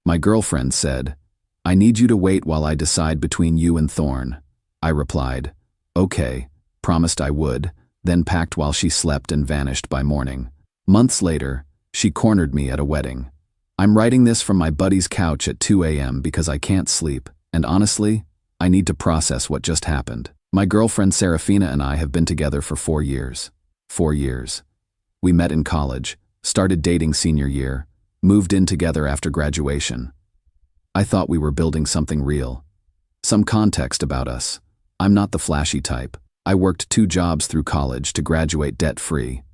My girlfriend said, "I need you to wait while I decide between you and Thorne." I replied, "Okay," promised I would, then packed while she slept and vanished by morning. Months later, she cornered me at a wedding. I'm writing this from my buddy's couch at 2 a.m. because I can't sleep, and honestly, I need to process what just happened. My girlfriend Serafina and I have been together for 4 years. 4 years. We met in college, started dating senior year, moved in together after graduation. I thought we were building something real. Some context about us. I'm not the flashy type. I worked 2 jobs through college to graduate debt-free.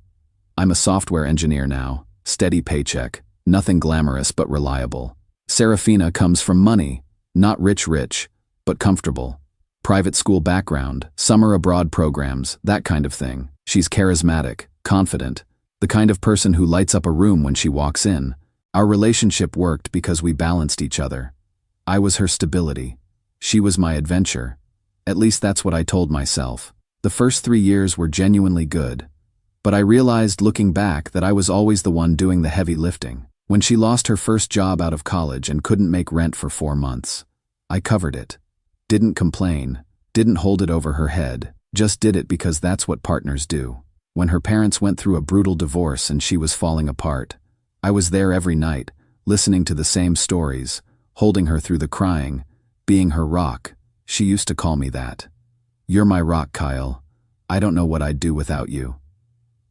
I'm a software engineer now, steady paycheck, nothing glamorous but reliable. Serafina comes from money, not rich, but comfortable. Private school background, summer abroad programs, that kind of thing. She's charismatic, confident, the kind of person who lights up a room when she walks in. Our relationship worked because we balanced each other. I was her stability. She was my adventure. At least that's what I told myself. The first 3 years were genuinely good. But I realized looking back that I was always the one doing the heavy lifting. When she lost her first job out of college and couldn't make rent for 4 months, I covered it. Didn't complain, didn't hold it over her head, just did it because that's what partners do. When her parents went through a brutal divorce and she was falling apart, I was there every night, listening to the same stories, holding her through the crying, being her rock. She used to call me that. "You're my rock, Kyle. I don't know what I'd do without you."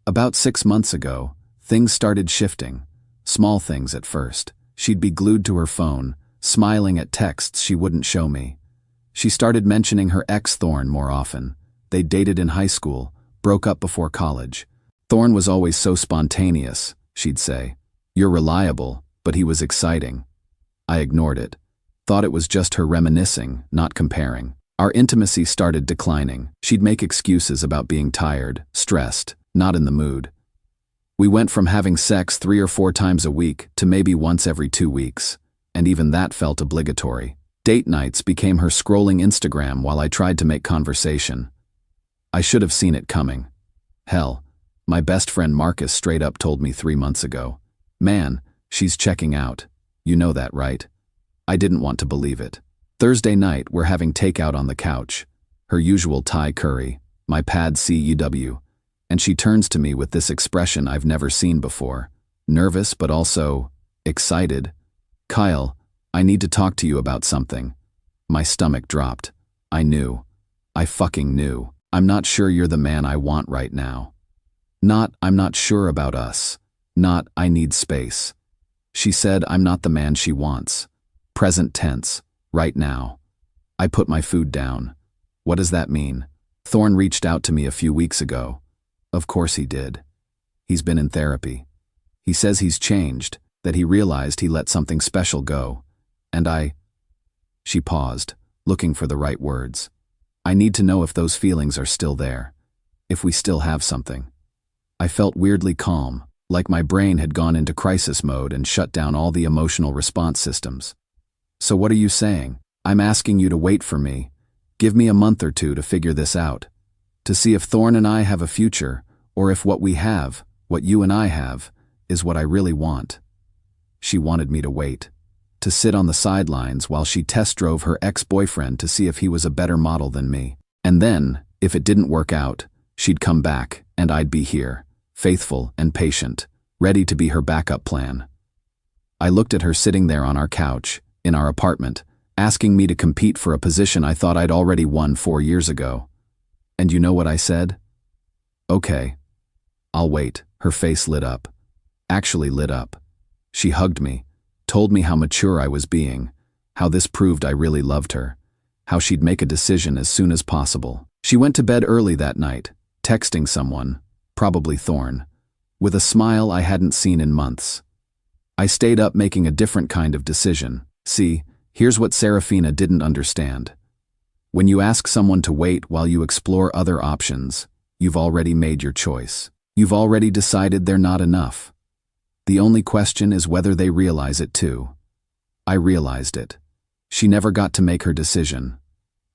About 6 months ago, things started shifting. Small things at first. She'd be glued to her phone, smiling at texts she wouldn't show me. She started mentioning her ex Thorne more often. They dated in high school, broke up before college. "Thorne was always so spontaneous," she'd say. "You're reliable, but he was exciting." I ignored it. Thought it was just her reminiscing, not comparing. Our intimacy started declining. She'd make excuses about being tired, stressed, not in the mood. We went from having sex 3 or 4 times a week to maybe once every 2 weeks, and even that felt obligatory. Date nights became her scrolling Instagram while I tried to make conversation. I should have seen it coming. Hell, my best friend Marcus straight up told me 3 months ago, "Man, she's checking out. You know that, right?" I didn't want to believe it. Thursday night, we're having takeout on the couch. Her usual Thai curry, my pad CUW, and she turns to me with this expression I've never seen before. Nervous, but also excited. "Kyle, I need to talk to you about something." My stomach dropped. I knew. I fucking knew. "I'm not sure you're the man I want right now." Not, "I'm not sure about us." Not, "I need space." She said I'm not the man she wants. Present tense, right now. I put my food down. What does that mean? Thorne reached out to me a few weeks ago. Of course he did. He's been in therapy. He says he's changed, that he realized he let something special go. And She paused, looking for the right words. "I need to know if those feelings are still there. If we still have something." I felt weirdly calm, like my brain had gone into crisis mode and shut down all the emotional response systems. "So what are you saying?" "I'm asking you to wait for me. Give me a month or 2 to figure this out. To see if Thorne and I have a future, or if what we have, what you and I have, is what I really want." She wanted me to wait. To sit on the sidelines while she test drove her ex-boyfriend to see if he was a better model than me. And then, if it didn't work out, she'd come back, and I'd be here, faithful and patient, ready to be her backup plan. I looked at her sitting there on our couch, in our apartment, asking me to compete for a position I thought I'd already won 4 years ago. And you know what I said? "Okay. I'll wait." Her face lit up. Actually lit up. She hugged me, told me how mature I was being, how this proved I really loved her, how she'd make a decision as soon as possible. She went to bed early that night, texting someone, probably Thorne, with a smile I hadn't seen in months. I stayed up making a different kind of decision. See, here's what Serafina didn't understand. When you ask someone to wait while you explore other options, you've already made your choice. You've already decided they're not enough. The only question is whether they realize it too. I realized it. She never got to make her decision.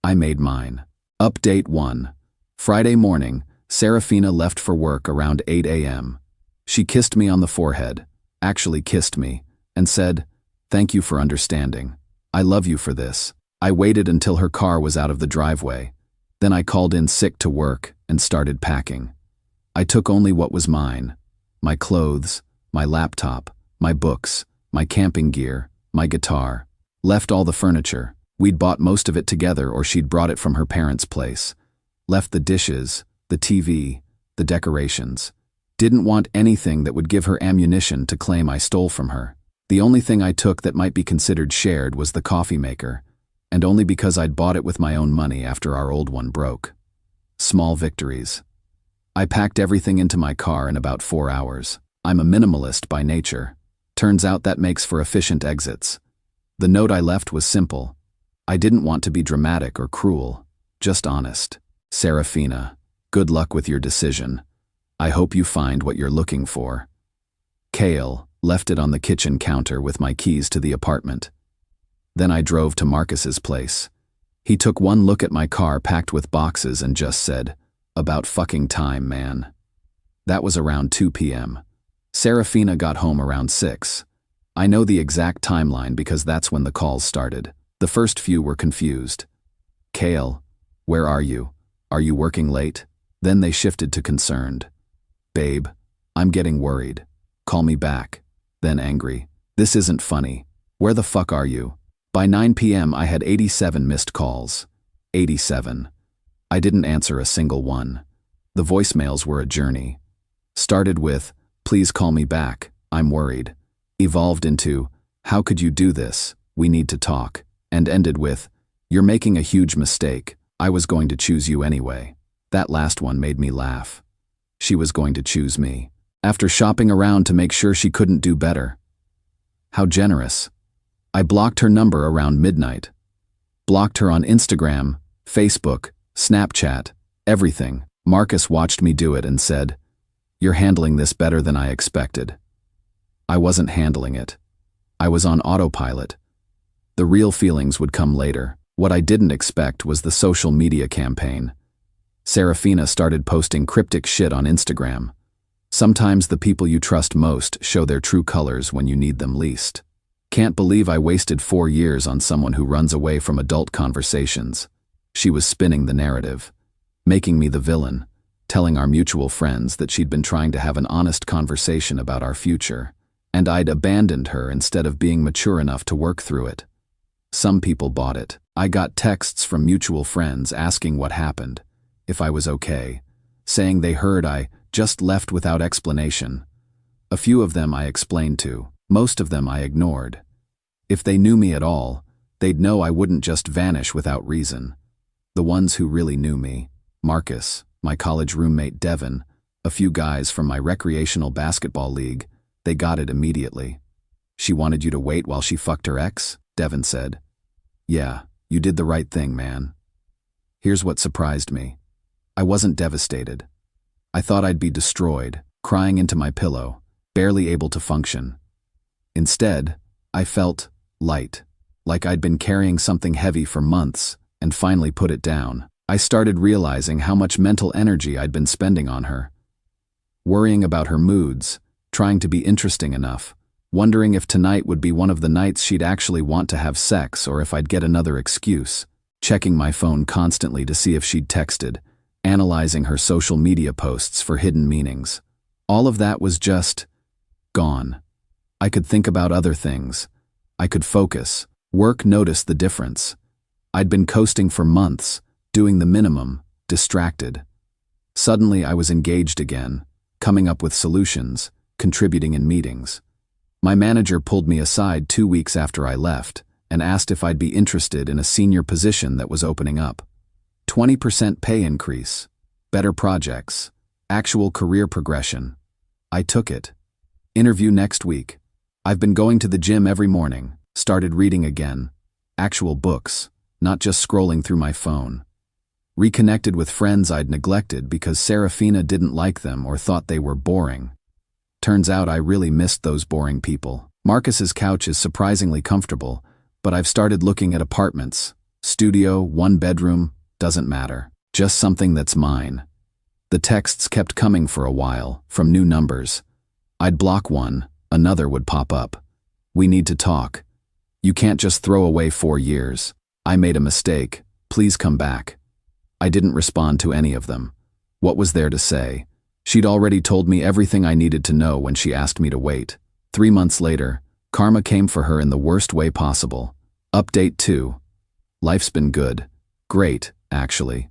I made mine. Update 1. Friday morning, Serafina left for work around 8 a.m. She kissed me on the forehead, actually kissed me, and said, Thank you for understanding. I love you for this. I waited until her car was out of the driveway. Then I called in sick to work and started packing. I took only what was mine: my clothes, my laptop, my books, my camping gear, my guitar. Left all the furniture. We'd bought most of it together, or she'd brought it from her parents' place. Left the dishes, the TV, the decorations. Didn't want anything that would give her ammunition to claim I stole from her. The only thing I took that might be considered shared was the coffee maker, and only because I'd bought it with my own money after our old one broke. Small victories. I packed everything into my car in about 4 hours. I'm a minimalist by nature. Turns out that makes for efficient exits. The note I left was simple. I didn't want to be dramatic or cruel, just honest. Serafina, good luck with your decision. I hope you find what you're looking for. Kale, left it on the kitchen counter with my keys to the apartment. Then I drove to Marcus's place. He took one look at my car packed with boxes and just said, "About fucking time, man." That was around 2 p.m. Serafina got home around 6. I know the exact timeline because that's when the calls started. The first few were confused. "Kale, where are you? Are you working late?" Then they shifted to concerned. "Babe, I'm getting worried. Call me back." Then angry. "This isn't funny. Where the fuck are you?" By 9 p.m. I had 87 missed calls. 87. I didn't answer a single one. The voicemails were a journey. Started with, "Please call me back, I'm worried." Evolved into, "How could you do this? We need to talk." And ended with, "You're making a huge mistake. I was going to choose you anyway." That last one made me laugh. She was going to choose me, after shopping around to make sure she couldn't do better. How generous. I blocked her number around midnight. Blocked her on Instagram, Facebook, Snapchat, everything. Marcus watched me do it and said, "You're handling this better than I expected." I wasn't handling it. I was on autopilot. The real feelings would come later. What I didn't expect was the social media campaign. Serafina started posting cryptic shit on Instagram. Sometimes the people you trust most show their true colors when you need them least. Can't believe I wasted 4 years on someone who runs away from adult conversations. She was spinning the narrative, making me the villain, telling our mutual friends that she'd been trying to have an honest conversation about our future, and I'd abandoned her instead of being mature enough to work through it. Some people bought it. I got texts from mutual friends asking what happened, if I was okay, saying they heard I just left without explanation. A few of them I explained to, most of them I ignored. If they knew me at all, they'd know I wouldn't just vanish without reason. The ones who really knew me, Marcus, my college roommate Devin, a few guys from my recreational basketball league, they got it immediately. "She wanted you to wait while she fucked her ex?" Devin said. "Yeah, you did the right thing, man." Here's what surprised me. I wasn't devastated. I thought I'd be destroyed, crying into my pillow, barely able to function. Instead, I felt light, like I'd been carrying something heavy for months and finally put it down. I started realizing how much mental energy I'd been spending on her. Worrying about her moods, trying to be interesting enough, wondering if tonight would be one of the nights she'd actually want to have sex or if I'd get another excuse, checking my phone constantly to see if she'd texted, analyzing her social media posts for hidden meanings. All of that was just gone. I could think about other things. I could focus. Work noticed the difference. I'd been coasting for months, doing the minimum, distracted. Suddenly I was engaged again, coming up with solutions, contributing in meetings. My manager pulled me aside 2 weeks after I left and asked if I'd be interested in a senior position that was opening up. 20% pay increase, better projects, actual career progression. I took it. Interview next week. I've been going to the gym every morning, started reading again. Actual books, not just scrolling through my phone. Reconnected with friends I'd neglected because Serafina didn't like them or thought they were boring. Turns out I really missed those boring people. Marcus's couch is surprisingly comfortable, but I've started looking at apartments. Studio, 1 bedroom, doesn't matter. Just something that's mine. The texts kept coming for a while, from new numbers. I'd block one, another would pop up. "We need to talk. You can't just throw away 4 years. I made a mistake. Please come back. I didn't respond to any of them. What was there to say? She'd already told me everything I needed to know when she asked me to wait. 3 months later, karma came for her in the worst way possible. Update 2. Life's been good. Great, actually.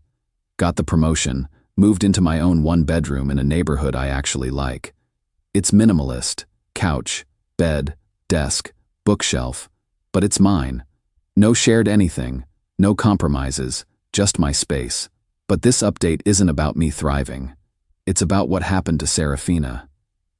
Got the promotion, moved into my own 1-bedroom in a neighborhood I actually like. It's minimalist. Couch, bed, desk, bookshelf. But it's mine. No shared anything, no compromises, just my space. But this update isn't about me thriving. It's about what happened to Serafina.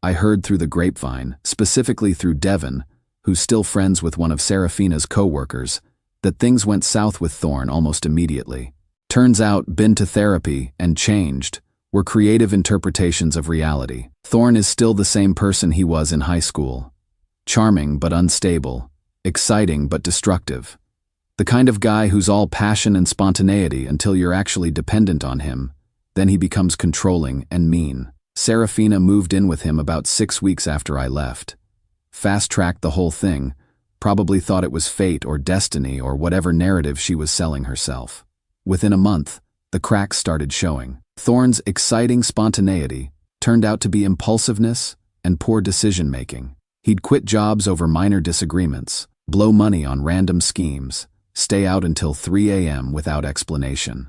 I heard through the grapevine, specifically through Devon, who's still friends with one of Serafina's co-workers, that things went south with Thorne almost immediately. Turns out, been to therapy and changed were creative interpretations of reality. Thorne is still the same person he was in high school. Charming but unstable, exciting but destructive. The kind of guy who's all passion and spontaneity until you're actually dependent on him. Then he becomes controlling and mean. Serafina moved in with him about 6 weeks after I left. Fast-tracked the whole thing, probably thought it was fate or destiny or whatever narrative she was selling herself. Within a month, the cracks started showing. Thorne's exciting spontaneity turned out to be impulsiveness and poor decision-making. He'd quit jobs over minor disagreements, blow money on random schemes, stay out until 3 a.m. without explanation.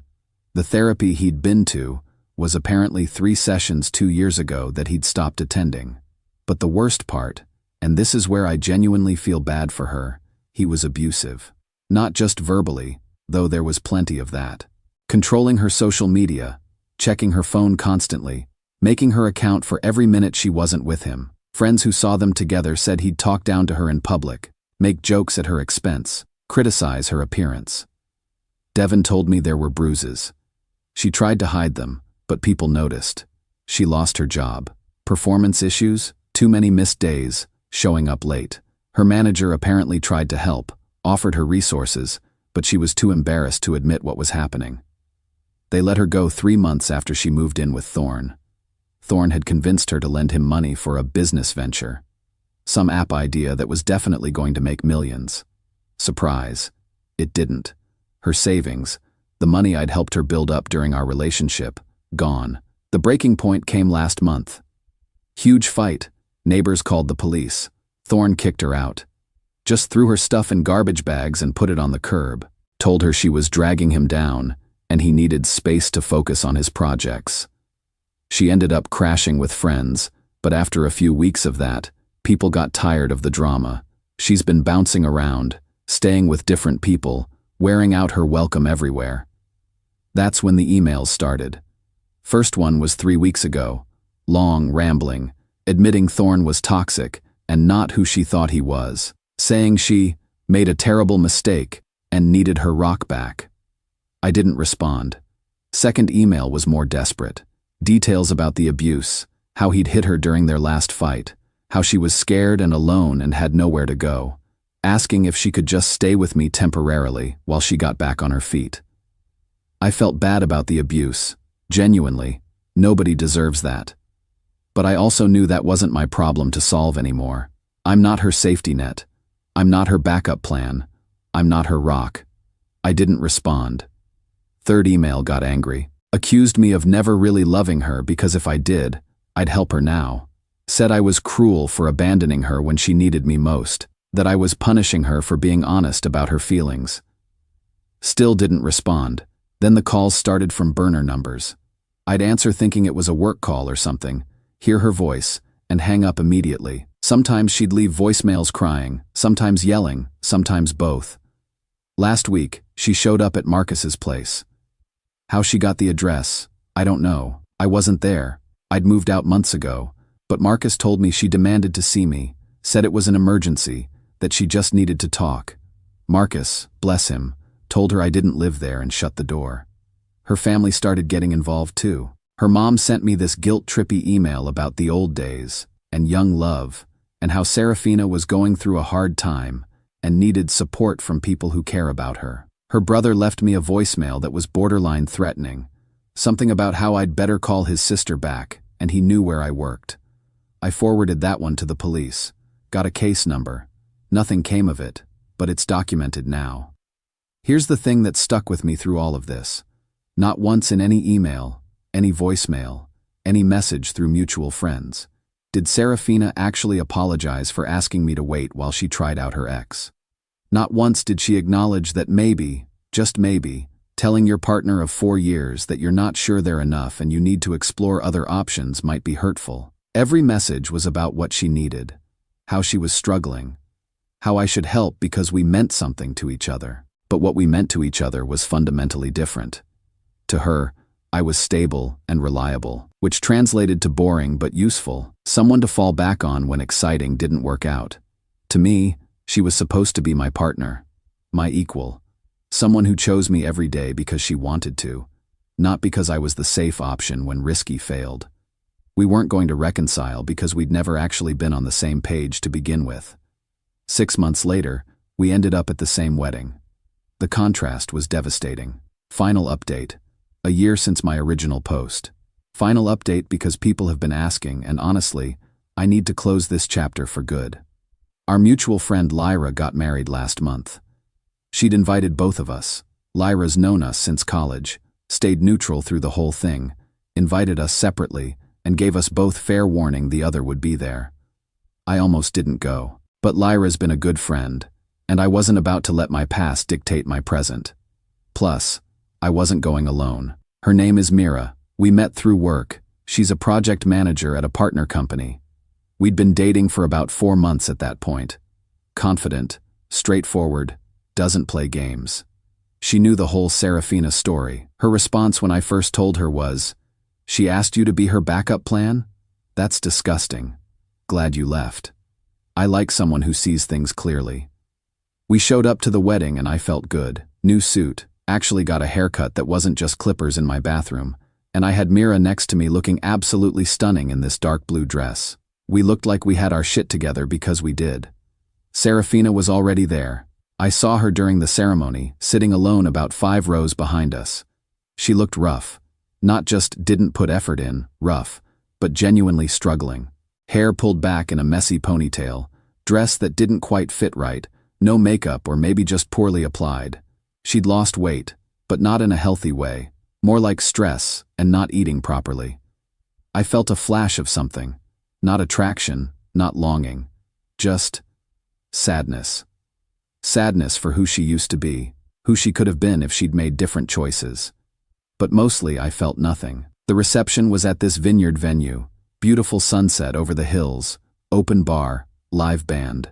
The therapy he'd been to was apparently 3 sessions 2 years ago that he'd stopped attending. But the worst part, and this is where I genuinely feel bad for her, he was abusive. Not just verbally, though there was plenty of that. Controlling her social media, checking her phone constantly, making her account for every minute she wasn't with him. Friends who saw them together said he'd talk down to her in public, make jokes at her expense, criticize her appearance. Devon told me there were bruises. She tried to hide them, but people noticed. She lost her job. Performance issues, too many missed days, showing up late. Her manager apparently tried to help, offered her resources, but she was too embarrassed to admit what was happening. They let her go 3 months after she moved in with Thorne. Thorne had convinced her to lend him money for a business venture. Some app idea that was definitely going to make millions. Surprise. It didn't. Her savings, the money I'd helped her build up during our relationship, gone. The breaking point came last month. Huge fight. Neighbors called the police. Thorne kicked her out. Just threw her stuff in garbage bags and put it on the curb. Told her she was dragging him down, and he needed space to focus on his projects. She ended up crashing with friends, but after a few weeks of that, people got tired of the drama. She's been bouncing around, staying with different people, wearing out her welcome everywhere. That's when the emails started. First one was 3 weeks ago. Long, rambling, admitting Thorne was toxic and not who she thought he was. Saying she made a terrible mistake and needed her rock back. I didn't respond. Second email was more desperate. Details about the abuse, how he'd hit her during their last fight, how she was scared and alone and had nowhere to go, asking if she could just stay with me temporarily while she got back on her feet. I felt bad about the abuse. Genuinely, nobody deserves that. But I also knew that wasn't my problem to solve anymore. I'm not her safety net. I'm not her backup plan. I'm not her rock. I didn't respond. Third email got angry. Accused me of never really loving her because if I did, I'd help her now. Said I was cruel for abandoning her when she needed me most. That I was punishing her for being honest about her feelings. Still didn't respond. Then the calls started from burner numbers. I'd answer thinking it was a work call or something, hear her voice, and hang up immediately. Sometimes she'd leave voicemails crying, sometimes yelling, sometimes both. Last week, she showed up at Marcus's place. How she got the address, I don't know. I wasn't there. I'd moved out months ago, but Marcus told me she demanded to see me, said it was an emergency, that she just needed to talk. Marcus, bless him, told her I didn't live there and shut the door. Her family started getting involved too. Her mom sent me this guilt-trippy email about the old days and young love and how Serafina was going through a hard time and needed support from people who care about her. Her brother left me a voicemail that was borderline threatening, something about how I'd better call his sister back, and he knew where I worked. I forwarded that one to the police, got a case number. Nothing came of it. but it's documented now. Here's the thing that stuck with me through all of this. Not once in any email, any voicemail, any message through mutual friends, did Serafina actually apologize for asking me to wait while she tried out her ex. Not once did she acknowledge that maybe, just maybe, telling your partner of 4 years that you're not sure they're enough and you need to explore other options might be hurtful. Every message was about what she needed, how she was struggling, how I should help because we meant something to each other. But what we meant to each other was fundamentally different. To her, I was stable and reliable, which translated to boring but useful, someone to fall back on when exciting didn't work out. To me, she was supposed to be my partner, my equal, someone who chose me every day because she wanted to, not because I was the safe option when risky failed. We weren't going to reconcile because we'd never actually been on the same page to begin with. 6 months later, we ended up at the same wedding. The contrast was devastating. Final update. A year since my original post. Final update because people have been asking, and honestly, I need to close this chapter for good. Our mutual friend Lyra got married last month. She'd invited both of us. Lyra's known us since college, stayed neutral through the whole thing, invited us separately, and gave us both fair warning the other would be there. I almost didn't go, but Lyra's been a good friend, and I wasn't about to let my past dictate my present. Plus, I wasn't going alone. Her name is Mira. We met through work. She's a project manager at a partner company. We'd been dating for about 4 months at that point. Confident, straightforward, doesn't play games. She knew the whole Serafina story. Her response when I first told her was, "She asked you to be her backup plan? That's disgusting. Glad you left." I like someone who sees things clearly. We showed up to the wedding and I felt good. New suit. Actually got a haircut that wasn't just clippers in my bathroom, and I had Mira next to me looking absolutely stunning in this dark blue dress. We looked like we had our shit together because we did. Serafina was already there. I saw her during the ceremony, sitting alone about 5 rows behind us. She looked rough. Not just didn't put effort in, rough, but genuinely struggling. Hair pulled back in a messy ponytail, dress that didn't quite fit right, no makeup or maybe just poorly applied. She'd lost weight, but not in a healthy way, more like stress and not eating properly. I felt a flash of something, not attraction, not longing, just sadness. Sadness for who she used to be, who she could have been if she'd made different choices. But mostly I felt nothing. The reception was at this vineyard venue, beautiful sunset over the hills, open bar, live band.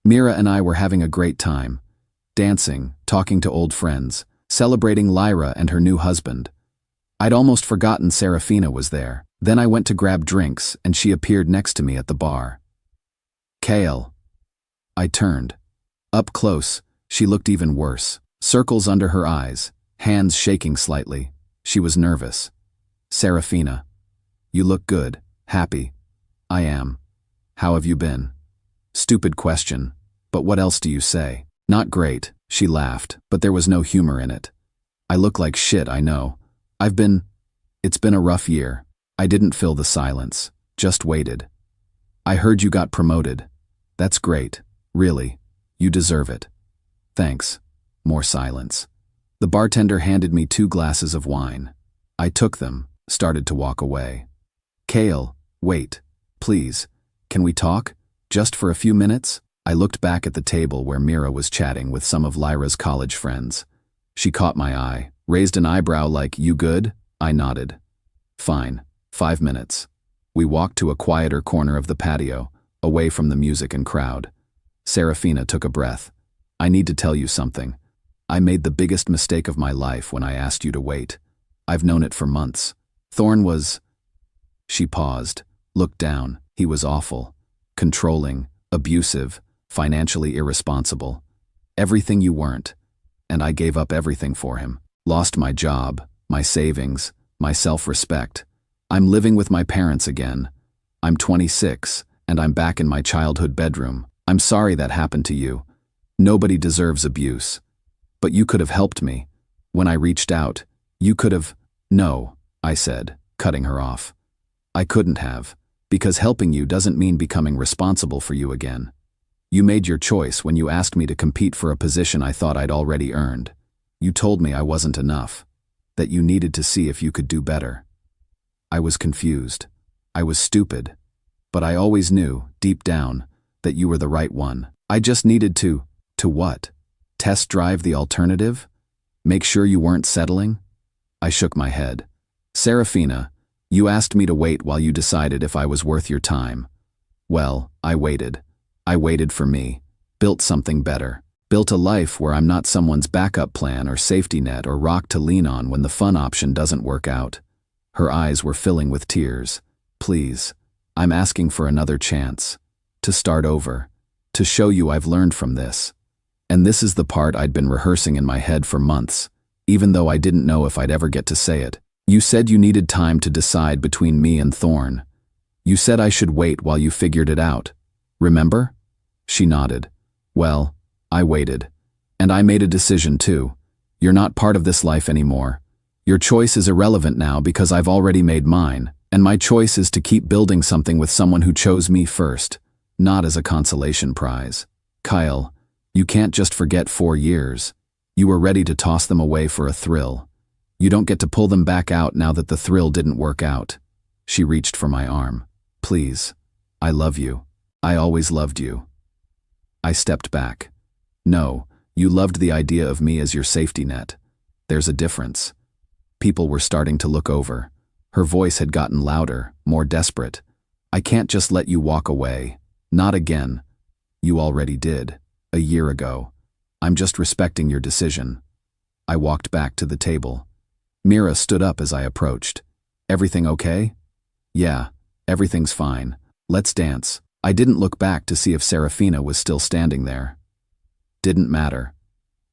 Mira and I were having a great time. Dancing, talking to old friends, celebrating Lyra and her new husband. I'd almost forgotten Serafina was there. Then I went to grab drinks and she appeared next to me at the bar. "Kale." I turned. Up close, she looked even worse. Circles under her eyes, hands shaking slightly. She was nervous. "Serafina. You look good, happy." "I am. How have you been?" Stupid question, but what else do you say? "Not great," she laughed, but there was no humor in it. "I look like shit, I know. It's been a rough year." I didn't fill the silence, just waited. "I heard you got promoted. That's great, really. You deserve it." "Thanks." More silence. The bartender handed me 2 glasses of wine. I took them, started to walk away. "Kale, wait. Please. Can we talk? Just for a few minutes?" I looked back at the table where Mira was chatting with some of Lyra's college friends. She caught my eye, raised an eyebrow like, "You good?" I nodded. "Fine. 5 minutes." We walked to a quieter corner of the patio, away from the music and crowd. Serafina took a breath. "I need to tell you something. I made the biggest mistake of my life when I asked you to wait. I've known it for months. Thorne was..." She paused, looked down. He was awful. Controlling, abusive, financially irresponsible. Everything you weren't. And I gave up everything for him. Lost my job, my savings, my self-respect. I'm living with my parents again. I'm 26, and I'm back in my childhood bedroom. I'm sorry that happened to you. Nobody deserves abuse. But you could have helped me. When I reached out, you could have... "No," I said, cutting her off. "I couldn't have, because helping you doesn't mean becoming responsible for you again. You made your choice when you asked me to compete for a position I thought I'd already earned. You told me I wasn't enough, that you needed to see if you could do better. I was confused. I was stupid. But I always knew, deep down, that you were the right one. I just needed to what? Test drive the alternative? Make sure you weren't settling? I shook my head. Serafina, you asked me to wait while you decided if I was worth your time. Well, I waited. I waited for me, built something better, built a life where I'm not someone's backup plan or safety net or rock to lean on when the fun option doesn't work out. Her eyes were filling with tears. Please, I'm asking for another chance. To start over. To show you I've learned from this. And this is the part I'd been rehearsing in my head for months, even though I didn't know if I'd ever get to say it. You said you needed time to decide between me and Thorne. You said I should wait while you figured it out. Remember? She nodded. Well, I waited. And I made a decision too. You're not part of this life anymore. Your choice is irrelevant now because I've already made mine, and my choice is to keep building something with someone who chose me first, not as a consolation prize. Kyle, you can't just forget 4 years. You were ready to toss them away for a thrill. You don't get to pull them back out now that the thrill didn't work out. She reached for my arm. Please. I love you. I always loved you. I stepped back. No, you loved the idea of me as your safety net. There's a difference. People were starting to look over. Her voice had gotten louder, more desperate. I can't just let you walk away. Not again. You already did. A year ago. I'm just respecting your decision. I walked back to the table. Mira stood up as I approached. Everything okay? Yeah, everything's fine. Let's dance. I didn't look back to see if Serafina was still standing there. Didn't matter.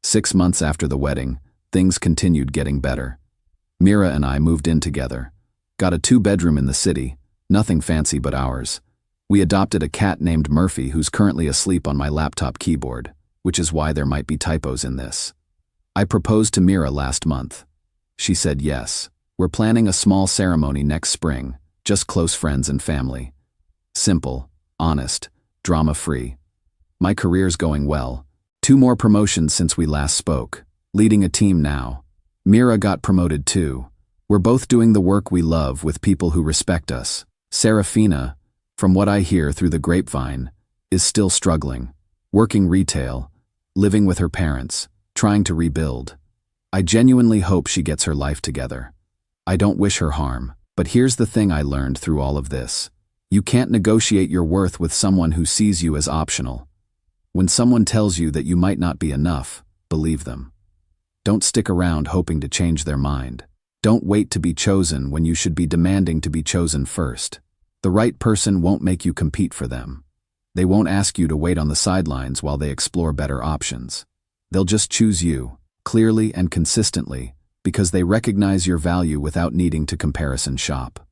6 months after the wedding, things continued getting better. Mira and I moved in together. Got a 2-bedroom in the city, nothing fancy but ours. We adopted a cat named Murphy who's currently asleep on my laptop keyboard, which is why there might be typos in this. I proposed to Mira last month. She said yes. We're planning a small ceremony next spring, just close friends and family. Simple, honest, drama-free. My career's going well. 2 more promotions since we last spoke. Leading a team now. Mira got promoted too. We're both doing the work we love with people who respect us. Serafina, from what I hear through the grapevine, is still struggling. Working retail, living with her parents, trying to rebuild. I genuinely hope she gets her life together. I don't wish her harm, but here's the thing I learned through all of this. You can't negotiate your worth with someone who sees you as optional. When someone tells you that you might not be enough, believe them. Don't stick around hoping to change their mind. Don't wait to be chosen when you should be demanding to be chosen first. The right person won't make you compete for them. They won't ask you to wait on the sidelines while they explore better options. They'll just choose you, clearly and consistently, because they recognize your value without needing to comparison shop.